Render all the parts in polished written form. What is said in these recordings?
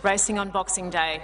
racing on Boxing Day.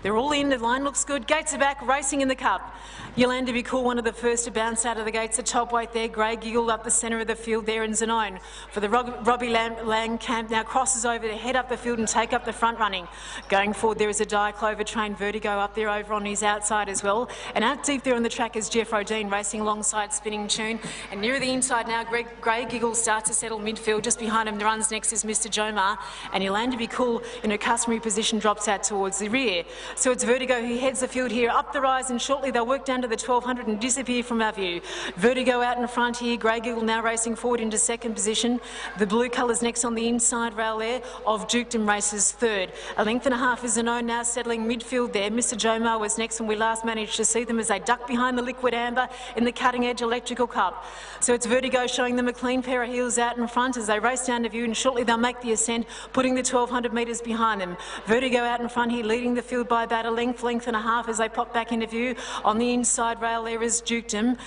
They're all in, the line looks good, gates are back, racing in the Cup. Yolanda Be Cool, one of the first to bounce out of the gates, the top weight there, Grey Giggle up the centre of the field there, and Zanone for the Robbie Lang camp now crosses over to head up the field and take up the front running. Going forward there is a Diaclover trained Vertigo up there over on his outside as well, and out deep there on the track is Jeff Rodine racing alongside Spinning Tune, and nearer the inside now Grey Giggle starts to settle midfield. Just behind him the runs next is Mr Jomar, and Yolanda Be Cool in her customary position drops out towards the rear. So it's Vertigo who heads the field here up the rise, and shortly they'll work down to the 1200 and disappear from our view. Vertigo out in front here, Grey Giggle now racing forward into second position. The blue colours next on the inside rail there of Dukedom races third. A length and a half is Zanone now settling midfield there. Mr Jomar was next when we last managed to see them as they duck behind the Liquid Amber in the Cutting Edge Electrical Cup. So it's Vertigo showing them a clean pair of heels out in front as they race down to view, and shortly they'll make the ascent, putting the 1200 metres behind them. Vertigo out in front here leading the field by about a length and a half as they pop back into view. On the inside rail there is Dukedom.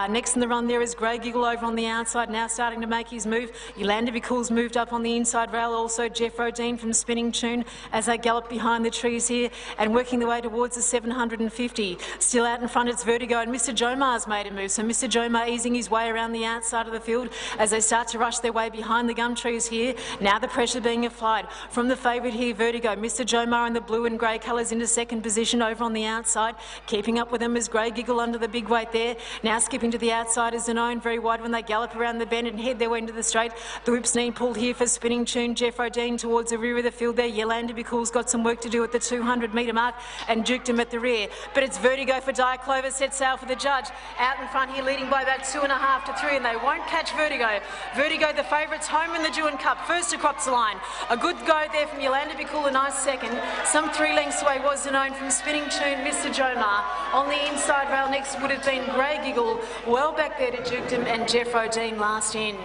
Next in the run there is Grey Giggle over on the outside, now starting to make his move. Yolanda Be Cool's moved up on the inside rail, also Jeff Rodine from Spinning Tune as they gallop behind the trees here and working their way towards the 750. Still out in front it's Vertigo, and Mr Jomar's made a move, so Mr Jomar easing his way around the outside of the field as they start to rush their way behind the gum trees here. Now the pressure being applied from the favourite here, Vertigo. Mr Jomar in the blue and grey colours into second position over on the outside. Keeping up with them is Grey Giggle under the big weight there. Now skipping to the outside is Zanone, very wide when they gallop around the bend and head their way into the straight. The whip's knee pulled here for Spinning Tune. Jeff Rodine towards the rear of the field there. Yolanda Be Cool's got some work to do at the 200 metre mark, and Dukedom at the rear. But it's Vertigo for Diaclover, set sail for the judge. Out in front here leading by about 2.5 to 3, and they won't catch Vertigo. Vertigo the favourites home in the Drouin Cup, first across the line. A good go there from Yolanda Be Cool, a nice second. Some 3 lengths away was Zanone from Spinning Tune, Mr Jomar. On the inside rail next would have been Grey Giggle, well back there to Dukedom and Jeff Rodine last in.